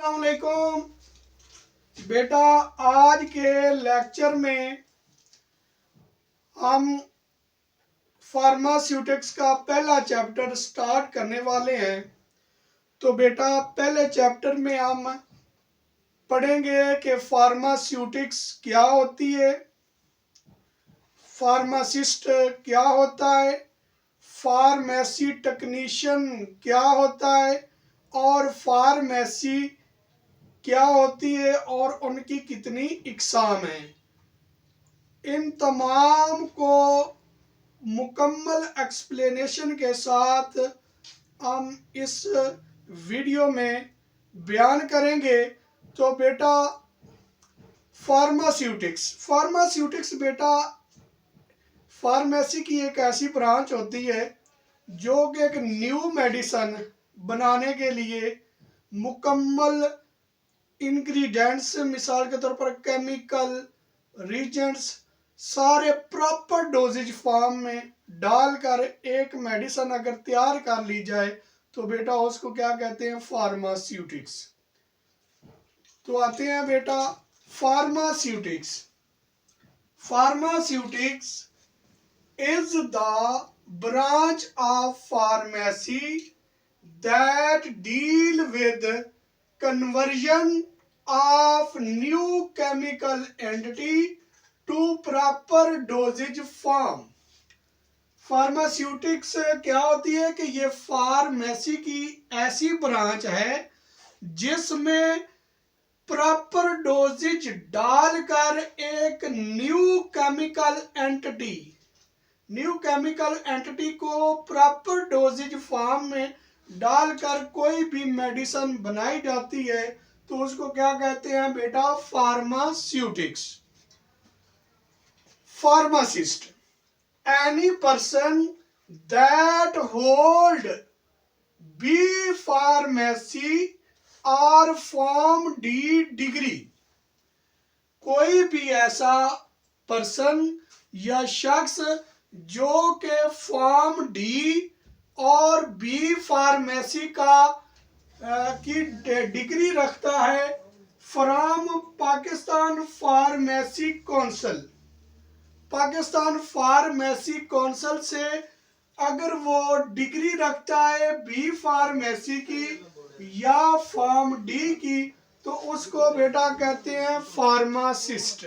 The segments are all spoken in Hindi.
अस्सलामुअलैकुम बेटा। आज के लेक्चर में हम फार्मास्यूटिक्स का पहला चैप्टर स्टार्ट करने वाले हैं। तो बेटा पहले चैप्टर में हम पढ़ेंगे कि फार्मास्यूटिक्स क्या होती है, फार्मासिस्ट क्या होता है, फार्मेसी टेक्नीशियन क्या होता है और फार्मेसी क्या होती है और उनकी कितनी इकसाम है। इन तमाम को मुकम्मल एक्सप्लेनेशन के साथ हम इस वीडियो में बयान करेंगे। तो बेटा फार्मास्यूटिक्स बेटा फार्मेसी की एक ऐसी ब्रांच होती है जो कि एक न्यू मेडिसिन बनाने के लिए मुकम्मल इंग्रेडिएंट्स, मिसाल के तौर पर केमिकल रीजेंट्स, सारे प्रॉपर डोजेज फॉर्म में डालकर एक मेडिसिन अगर तैयार कर ली जाए तो बेटा उसको क्या कहते हैं, फार्मास्यूटिक्स। तो आते हैं बेटा pharmaceutics. Pharmaceutics is the branch of pharmacy that deal with conversion of new chemical entity to proper dosage form। Pharmaceutics क्या होती है कि ये फार्मेसी की ऐसी ब्रांच है जिसमें प्रॉपर डोजेज डालकर एक न्यू केमिकल एंटिटी को प्रॉपर डोजेज फॉर्म में डालकर कोई भी मेडिसिन बनाई जाती है तो उसको क्या कहते हैं बेटा, pharmaceutics. Pharmacist any person that hold B pharmacy और फॉर्म डी डिग्री। कोई भी ऐसा पर्सन या शख्स जो के फॉर्म डी और बी फार्मेसी की डिग्री रखता है from Pakistan pharmacy council. Pakistan pharmacy council से अगर वो डिग्री रखता है बी फार्मेसी की या फॉर्म डी की तो उसको बेटा कहते हैं फार्मासिस्ट।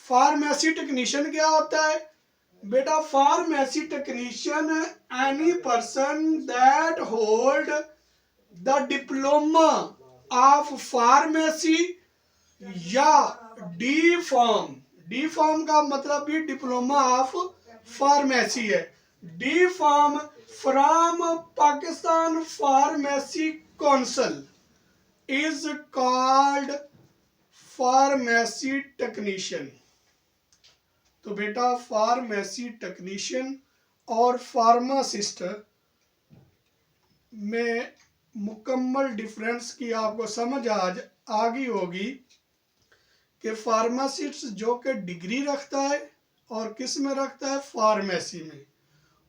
फार्मेसी टेक्नीशियन क्या होता है बेटा, pharmacy technician any person that hold the diploma of pharmacy या डी फॉर्म का मतलब भी डिप्लोमा ऑफ फार्मेसी है। D form from Pakistan pharmacy council is called pharmacy technician. तो बेटा फार्मेसी टेक्नीशियन और फार्मासिस्ट में मुकम्मल डिफरेंस की आपको समझ आज आ गई होगी कि फार्मासिस्ट जो कि डिग्री रखता है और किस में रखता है, फार्मेसी में,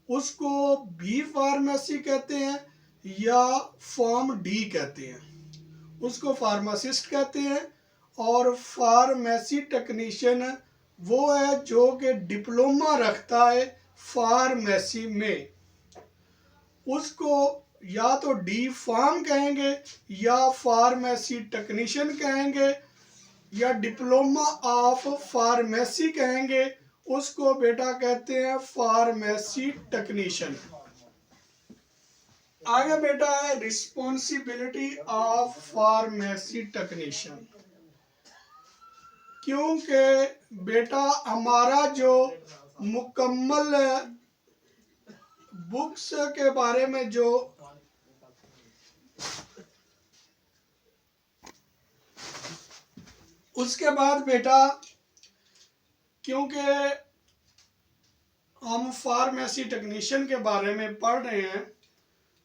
उसको बी फार्मेसी कहते हैं या फॉर्म डी कहते हैं, उसको फार्मासिस्ट कहते हैं। और फार्मेसी टेक्नीशियन वो है जो कि डिप्लोमा रखता है फार्मेसी में, उसको या तो डी फार्म कहेंगे या फार्मेसी टेक्नीशियन कहेंगे या डिप्लोमा ऑफ फार्मेसी कहेंगे, उसको बेटा कहते हैं फार्मेसी टेक्नीशियन। आगे बेटा है रिस्पॉन्सिबिलिटी ऑफ फार्मेसी टेक्नीशियन। क्योंकि बेटा हमारा जो मुकम्मल बुक्स के बारे में जो उसके बाद बेटा क्योंकि हम फार्मेसी टेक्नीशियन के बारे में पढ़ रहे हैं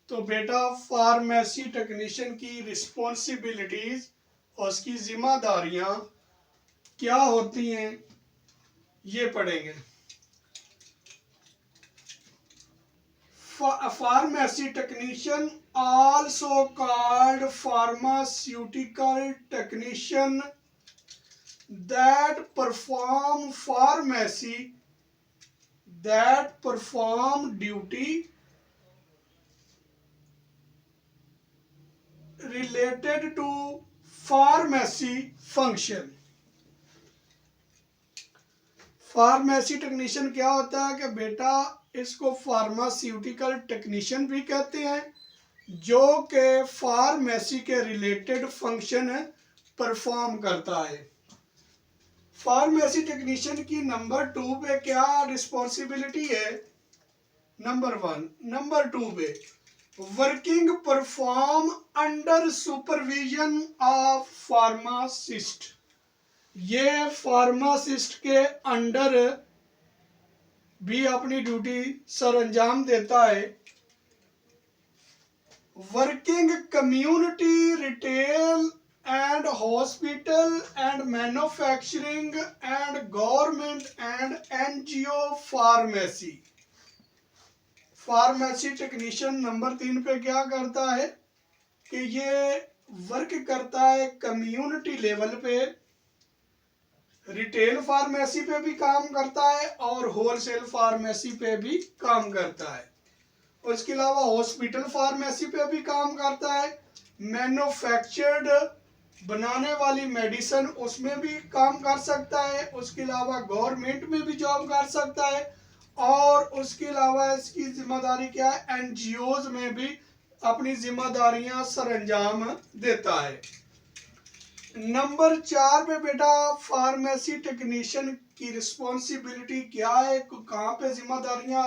तो बेटा फार्मेसी टेक्नीशियन की रिस्पॉन्सिबिलिटीज और उसकी जिम्मेदारियां क्या होती हैं ये पढ़ेंगे। Pharmacy technician, also called pharmaceutical technician, that perform duty related to pharmacy function. Pharmacy technician क्या होता है कि बेटा इसको फार्मास्यूटिकल टेक्नीशियन भी कहते हैं, जो कि फार्मेसी के रिलेटेड फंक्शन परफॉर्म करता है। फार्मेसी टेक्नीशियन की नंबर 2 पे क्या रिस्पॉन्सिबिलिटी है? नंबर 1। नंबर 2 पे working perform under supervision of pharmacist. ये फार्मासिस्ट के अंडर भी अपनी ड्यूटी सर अंजाम देता है। Working community, retail and hospital and manufacturing and government and NGO pharmacy. Pharmacy technician number 3 पे क्या करता है कि ये वर्क करता है कम्युनिटी लेवल पे, रिटेल फार्मेसी पे भी काम करता है और होलसेल फार्मेसी पे भी काम करता है। उसके अलावा हॉस्पिटल फार्मेसी पे भी काम करता है, मैन्युफैक्चर्ड बनाने वाली मेडिसिन उसमें भी काम कर सकता है, उसके अलावा गवर्नमेंट में भी जॉब कर सकता है, और उसके अलावा इसकी जिम्मेदारी क्या है, एनजीओज में भी अपनी जिम्मेदारियां सर अंजाम देता है। नंबर 4 पे बेटा फार्मेसी टेक्नीशियन की रिस्पॉन्सिबिलिटी क्या है, कहाँ पे जिम्मेदारियां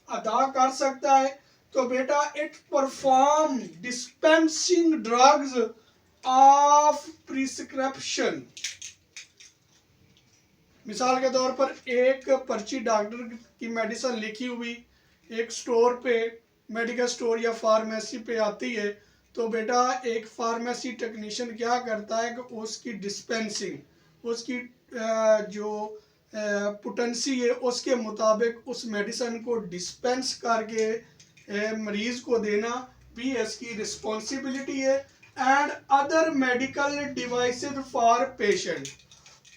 अदा कर सकता है? तो बेटा it perform dispensing drugs of prescription. मिसाल के तौर पर एक पर्ची डॉक्टर की मेडिसिन लिखी हुई एक स्टोर पे, मेडिकल स्टोर या फार्मेसी पे आती है, तो बेटा एक फार्मेसी टेक्नीशियन क्या करता है कि उसकी डिस्पेंसिंग, उसकी जो पोटेंसी है उसके मुताबिक उस मेडिसिन को डिस्पेंस करके मरीज को देना भी इसकी रिस्पॉन्सिबिलिटी है। And other medical devices for patient,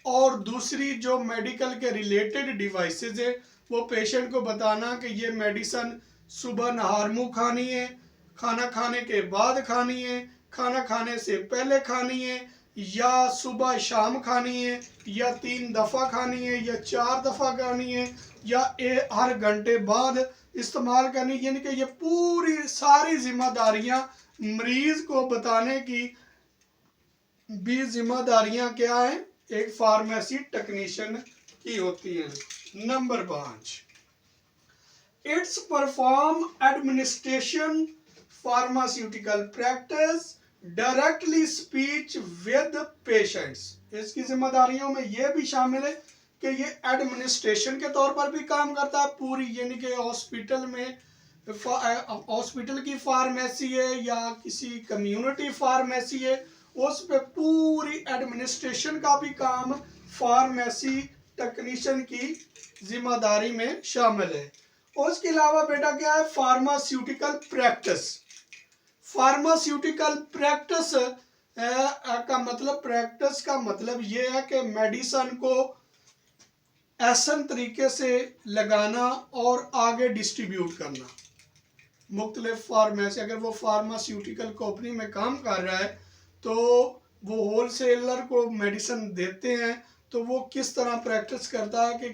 और दूसरी जो मेडिकल के रिलेटेड डिवाइसेस है वो पेशेंट को बताना कि ये मेडिसिन सुबह नहार मुँह खानी है, खाना खाने के बाद खानी है, खाना खाने से पहले खानी है, या सुबह शाम खानी है, या 3 दफ़ा खानी है, या 4 दफ़ा खानी है, या हर घंटे बाद इस्तेमाल करनी। यानी कि ये पूरी सारी जिम्मेदारियां मरीज को बताने की भी जिम्मेदारियां क्या है, एक फार्मेसी टेक्नीशियन की होती है। Number 5, it's perform administration pharmaceutical practice directly speech with patients. इसकी जिम्मेदारियों में यह भी शामिल है कि ये एडमिनिस्ट्रेशन के तौर पर भी काम करता है पूरी, यानी कि हॉस्पिटल में हॉस्पिटल की फार्मेसी है या किसी कम्युनिटी फार्मेसी है, उस पे पूरी एडमिनिस्ट्रेशन का भी काम फार्मेसी टेक्नीशियन की जिम्मेदारी में शामिल है। उसके अलावा बेटा क्या है, फार्मास्यूटिकल प्रैक्टिस। फार्मास्यूटिकल प्रैक्टिस का मतलब ये है कि मेडिसिन को ऐसा तरीके से लगाना और आगे डिस्ट्रीब्यूट करना। मुख्तलिफ फार्मेसी, अगर वो फार्मास्यूटिकल कंपनी में काम कर रहा है तो वो होलसेलर को मेडिसिन देते हैं, तो वो किस तरह प्रैक्टिस करता है कि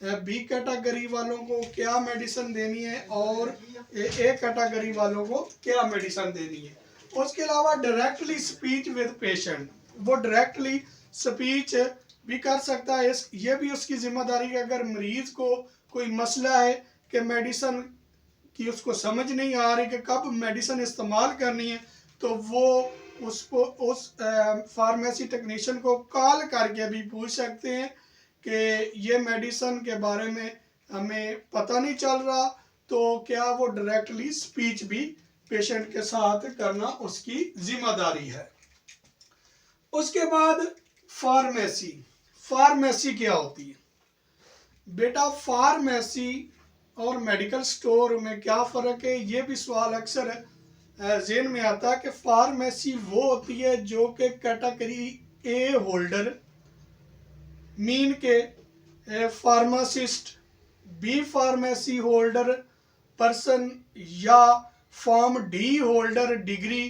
बी कैटेगरी वालों को क्या मेडिसिन देनी है और ए कैटेगरी वालों को क्या मेडिसिन देनी है। उसके अलावा डायरेक्टली स्पीच विद पेशेंट, वो डायरेक्टली स्पीच भी कर सकता है। ये भी उसकी जिम्मेदारी है। अगर मरीज को कोई मसला है कि मेडिसिन की उसको समझ नहीं आ रही कि कब मेडिसिन इस्तेमाल करनी है, तो वो उसको उस फार्मेसी टेक्नीशियन को कॉल करके भी पूछ सकते हैं कि ये मेडिसिन के बारे में हमें पता नहीं चल रहा, तो क्या वो डायरेक्टली स्पीच भी पेशेंट के साथ करना उसकी जिम्मेदारी है। उसके बाद फार्मेसी क्या होती है बेटा? फार्मेसी और मेडिकल स्टोर में क्या फ़र्क है, ये भी सवाल अक्सर ज़हन में आता है कि फार्मेसी वो होती है जो कि कैटेगरी ए होल्डर मीन के pharmacist, B pharmacy holder person या pharm D holder degree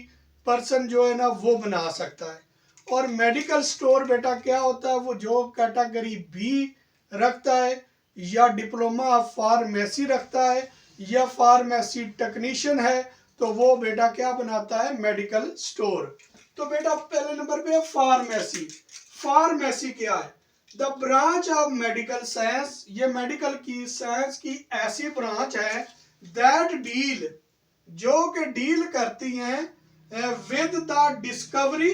person जो है ना वो बना सकता है। और मेडिकल स्टोर बेटा क्या होता है, वो जो कैटेगरी बी रखता है या डिप्लोमा ऑफ फार्मेसी रखता है या फार्मेसी टेक्नीशियन है, तो वो बेटा क्या बनाता है, मेडिकल स्टोर। तो बेटा पहले नंबर पे फार्मेसी। फार्मेसी क्या है, the branch of medical science, ये मेडिकल की साइंस की ऐसी ब्रांच है दैट डील, जो कि डील करती हैं with the discovery,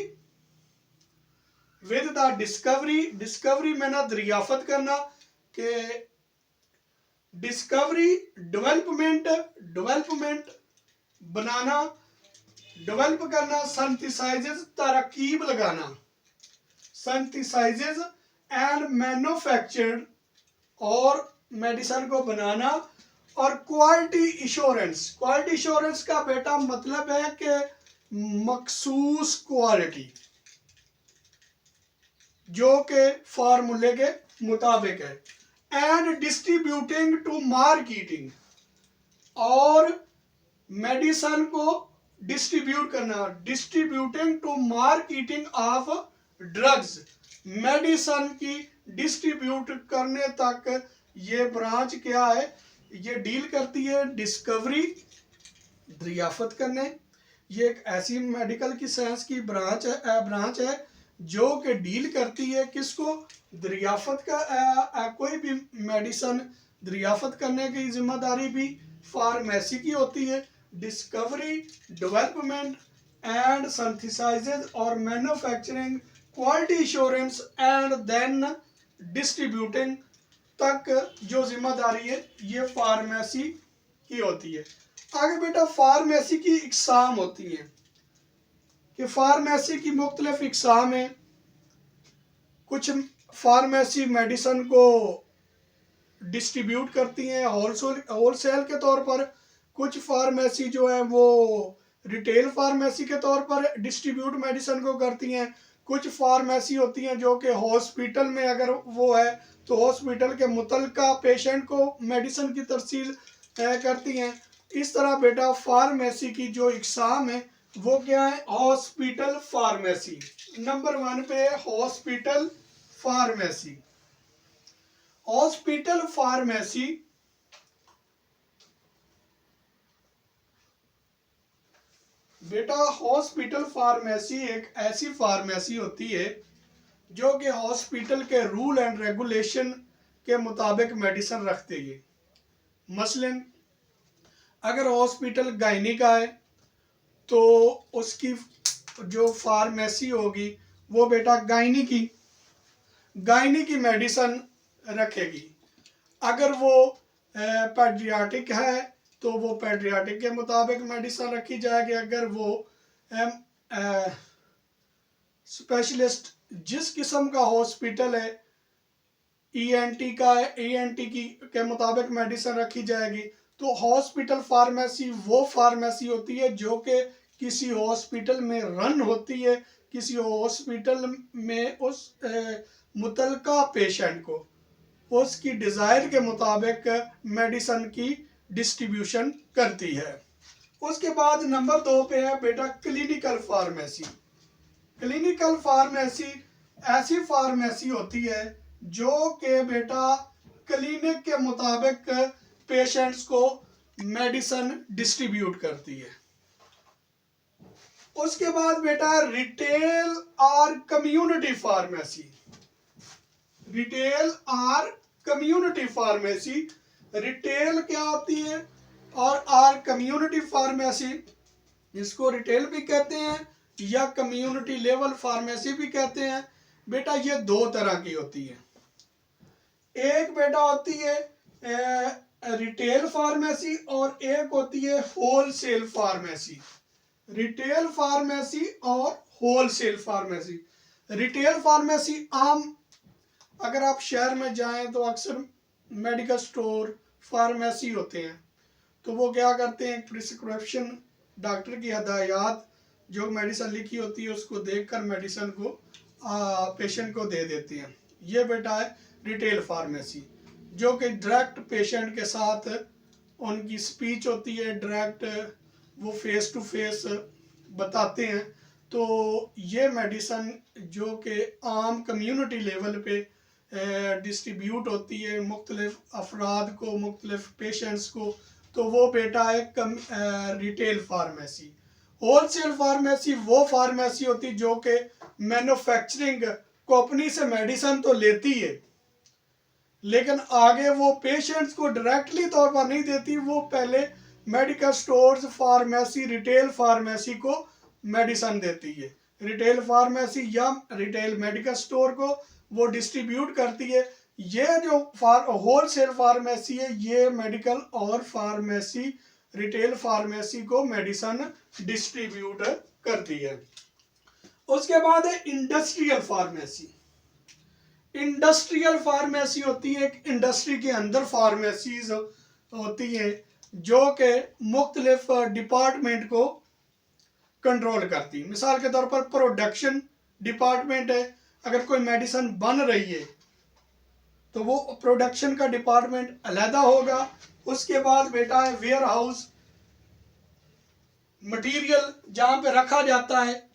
with the discovery, discovery में ना दरियाफत करना, के डिस्कवरी, डेवलपमेंट, डेवलपमेंट बनाना, डेवलप करना, सिंथेसाइजेस तरकीब लगाना, सिंथेसाइजेस एंड मैन्युफैक्चर्ड, और मेडिसिन को बनाना, और क्वालिटी इंश्योरेंस। क्वालिटी इंश्योरेंस का बेटा मतलब है कि मखसूस क्वालिटी जो के फार्मूले के मुताबिक है। एंड डिस्ट्रीब्यूटिंग टू मार्केटिंग, और मेडिसिन को डिस्ट्रीब्यूट करना, distributing to marketing of drugs, medicine की डिस्ट्रीब्यूट करने तक ये ब्रांच क्या है, ये डील करती है। डिस्कवरी दरियाफत करने, ये एक ऐसी मेडिकल की साइंस की ब्रांच है जो कि डील करती है किसको, दरियाफत का। कोई भी मेडिसिन दरियाफत करने की जिम्मेदारी भी फार्मेसी की होती है। डिस्कवरी, डेवलपमेंट एंड सिंथेसाइजेस और manufacturing, quality insurance and then distributing तक जो जिम्मेदारी है ये फार्मेसी की होती है। आगे बेटा फार्मेसी की इकसाम होती है कि फार्मेसी की मुख्तलिफ इकसाम है। कुछ फार्मेसी मेडिसिन को डिस्ट्रीब्यूट करती हैं होलसेल के तौर पर, कुछ फार्मेसी जो है वो रिटेल फार्मेसी के तौर पर डिस्ट्रीब्यूट मेडिसिन को करती हैं, कुछ फार्मेसी होती हैं जो कि हॉस्पिटल में अगर वो है तो हॉस्पिटल के मुतलका पेशेंट को मेडिसिन की तरसील करती हैं। इस तरह बेटा फार्मेसी की जो इकसाम है वो क्या है, हॉस्पिटल फार्मेसी। नंबर 1 पे हॉस्पिटल फार्मेसी। हॉस्पिटल फार्मेसी बेटा, हॉस्पिटल फार्मेसी एक ऐसी फार्मेसी होती है जो कि हॉस्पिटल के रूल एंड रेगुलेशन के मुताबिक मेडिसिन रखती है। मसलन अगर हॉस्पिटल गायनी का है तो उसकी जो फार्मेसी होगी वो बेटा गायनी की मेडिसिन रखेगी। अगर वो पेडियाट्रिक है तो वो पेडियाट्रिक के मुताबिक मेडिसिन रखी जाएगी। अगर वो स्पेशलिस्ट जिस किस्म का हॉस्पिटल है, ईएनटी का है, ईएनटी की के मुताबिक मेडिसिन रखी जाएगी। तो हॉस्पिटल फार्मेसी वो फार्मेसी होती है जो कि किसी हॉस्पिटल में रन होती है, किसी हॉस्पिटल में उस मुतलका पेशेंट को उसकी डिज़ायर के मुताबिक मेडिसिन की डिस्ट्रीब्यूशन करती है। उसके बाद नंबर 2 पे है बेटा क्लिनिकल फार्मेसी। क्लिनिकल फार्मेसी ऐसी फार्मेसी होती है जो कि बेटा क्लिनिक के मुताबिक पेशेंट्स को मेडिसिन डिस्ट्रीब्यूट करती है। उसके बाद बेटा रिटेल और कम्युनिटी फार्मेसी। रिटेल और कम्युनिटी फार्मेसी, रिटेल क्या होती है और कम्युनिटी फार्मेसी, इसको रिटेल भी कहते हैं या कम्युनिटी लेवल फार्मेसी भी कहते हैं। बेटा ये दो तरह की होती है। एक बेटा होती है रिटेल फार्मेसी और एक होती है होलसेल फार्मेसी। रिटेल फार्मेसी और होलसेल फार्मेसी। रिटेल फार्मेसी आम अगर आप शहर में जाएं तो अक्सर मेडिकल स्टोर फार्मेसी होते हैं। तो वो क्या करते हैं, प्रिस्क्रिप्शन, डॉक्टर की हदायत, जो मेडिसिन लिखी होती है उसको देखकर मेडिसिन को पेशेंट को दे देते हैं। ये बेटा है रिटेल फार्मेसी, जो कि डायरेक्ट पेशेंट के साथ उनकी स्पीच होती है, डायरेक्ट वो फेस टू फेस बताते हैं। तो ये मेडिसिन जो कि आम कम्युनिटी लेवल पे डिस्ट्रीब्यूट होती है मुख्तलिफ अफराद को, मुख्तलिफ पेशेंट्स को, तो वो बेटा है रिटेल फार्मेसी। होलसेल फार्मेसी वो फार्मेसी होती जो कि मैन्युफैक्चरिंग कंपनी से मेडिसिन तो लेती है, लेकिन आगे वो पेशेंट्स को डायरेक्टली तौर पर नहीं देती, वो पहले medical stores, pharmacy, retail pharmacy को मेडिसिन देती है। रिटेल फार्मेसी या रिटेल मेडिकल स्टोर को वो डिस्ट्रीब्यूट करती है। ये जो होलसेल फार्मेसी है, ये मेडिकल और फार्मेसी, रिटेल फार्मेसी को मेडिसिन डिस्ट्रीब्यूट करती है। उसके बाद है इंडस्ट्रियल फार्मेसी। इंडस्ट्रियल फार्मेसी होती है एक इंडस्ट्री के अंदर फार्मेसीज होती है जो कि मुख्तलिफ डिपार्टमेंट को कंट्रोल करती है। मिसाल के तौर पर प्रोडक्शन डिपार्टमेंट है, अगर कोई मेडिसिन बन रही है तो वो प्रोडक्शन का डिपार्टमेंट अलहदा होगा। उसके बाद बेटा है वेयर हाउस, मटीरियल जहाँ पे रखा जाता है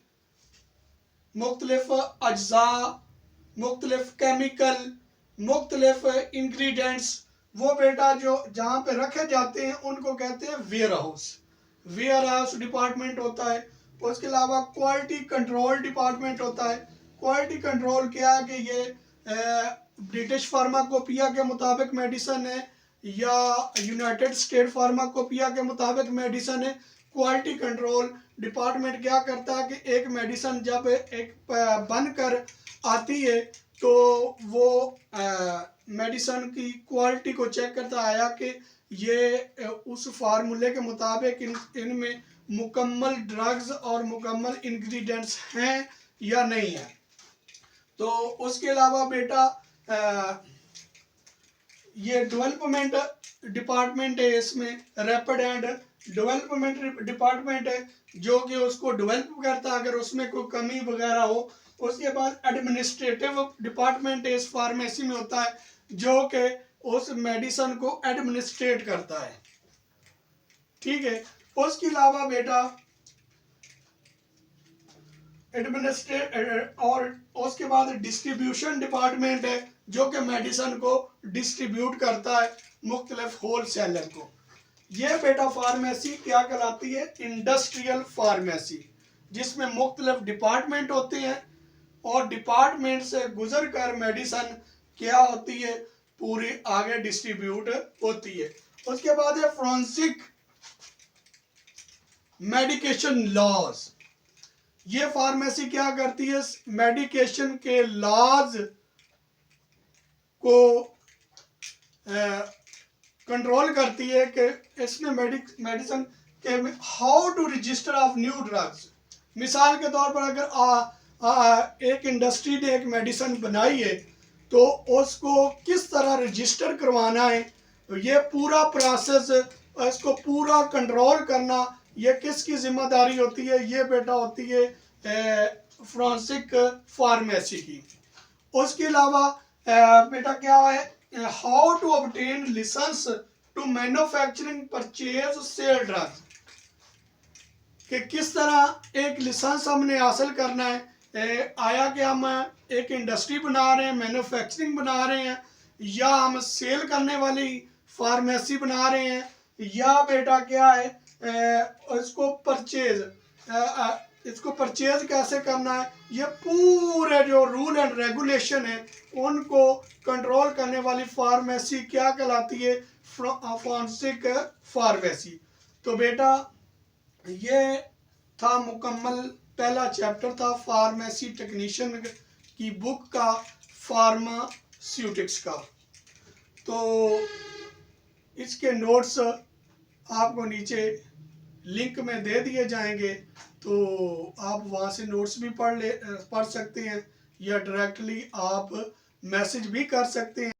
मुख्तलिफ अज्जा, मुख्तलिफ केमिकल, मुख्तलिफ इंग्रेडिएंट्स, वो बेटा जो जहाँ पे रखे जाते हैं उनको कहते हैं warehouse. Warehouse department होता है। उसके अलावा क्वालिटी कंट्रोल डिपार्टमेंट होता है। क्वालिटी कंट्रोल क्या है कि ये ब्रिटिश फार्माकोपिया के मुताबिक मेडिसिन है या यूनाइटेड स्टेट फार्माकोपिया के मुताबिक मेडिसिन है। क्वालिटी कंट्रोल डिपार्टमेंट क्या करता है कि एक मेडिसिन जब एक बनकर आती है तो वो मेडिसिन की क्वालिटी को चेक करता आया कि ये उस फार्मूले के मुताबिक इनमें मुकम्मल ड्रग्स और मुकम्मल इंग्रेडिएंट्स हैं या नहीं है। तो उसके अलावा बेटा ये डेवलपमेंट डिपार्टमेंट है, इसमें रैपिड एंड डेवलपमेंट डिपार्टमेंट है जो कि उसको डेवलप करता है अगर उसमें कोई कमी वगैरह हो। उसके बाद एडमिनिस्ट्रेटिव डिपार्टमेंट इस फार्मेसी में होता है जो कि उस मेडिसिन को एडमिनिस्ट्रेट करता है। ठीक है। उसके अलावा बेटा एडमिनिस्ट्रेट और उसके बाद डिस्ट्रीब्यूशन डिपार्टमेंट है जो कि मेडिसिन को डिस्ट्रीब्यूट करता है मुख्तलिफ होलसेलर को। ये बेटा फार्मेसी क्या कहलाती है, इंडस्ट्रियल फार्मेसी, जिसमें मुख्तलिफ डिपार्टमेंट होते हैं और डिपार्टमेंट से गुजर कर मेडिसिन क्या होती है, पूरी आगे डिस्ट्रीब्यूट होती है। उसके बाद है फोरेंसिक मेडिकेशन लॉज। ये फार्मेसी क्या करती है, मेडिकेशन के लॉज को कंट्रोल करती है कि इसमें मेडिसिन के how to register of new drugs. मिसाल के तौर पर अगर एक इंडस्ट्री ने एक मेडिसिन बनाई है तो उसको किस तरह रजिस्टर करवाना है, ये पूरा प्रोसेस, इसको पूरा कंट्रोल करना, ये किसकी जिम्मेदारी होती है, ये बेटा होती है फोरेंसिक फार्मेसी की। उसके अलावा बेटा क्या है, how to obtain license to manufacturing purchase sale drugs, कि किस तरह एक लाइसेंस हमने हासिल करना है। आया कि हम एक इंडस्ट्री बना रहे हैं, मैन्युफैक्चरिंग बना रहे हैं, या हम सेल करने वाली फार्मेसी बना रहे हैं, या बेटा क्या है इसको परचेज कैसे करना है। ये पूरे जो रूल एंड रेगुलेशन है उनको कंट्रोल करने वाली फार्मेसी क्या कहलाती है, फोरेंसिक फार्मेसी। तो बेटा ये था मुकम्मल पहला चैप्टर था फार्मेसी टेक्नीशियन की बुक का, फार्मास्यूटिक्स का। तो इसके नोट्स आपको नीचे लिंक में दे दिए जाएंगे, तो आप वहाँ से नोट्स भी पढ़ सकते हैं या डायरेक्टली आप मैसेज भी कर सकते हैं।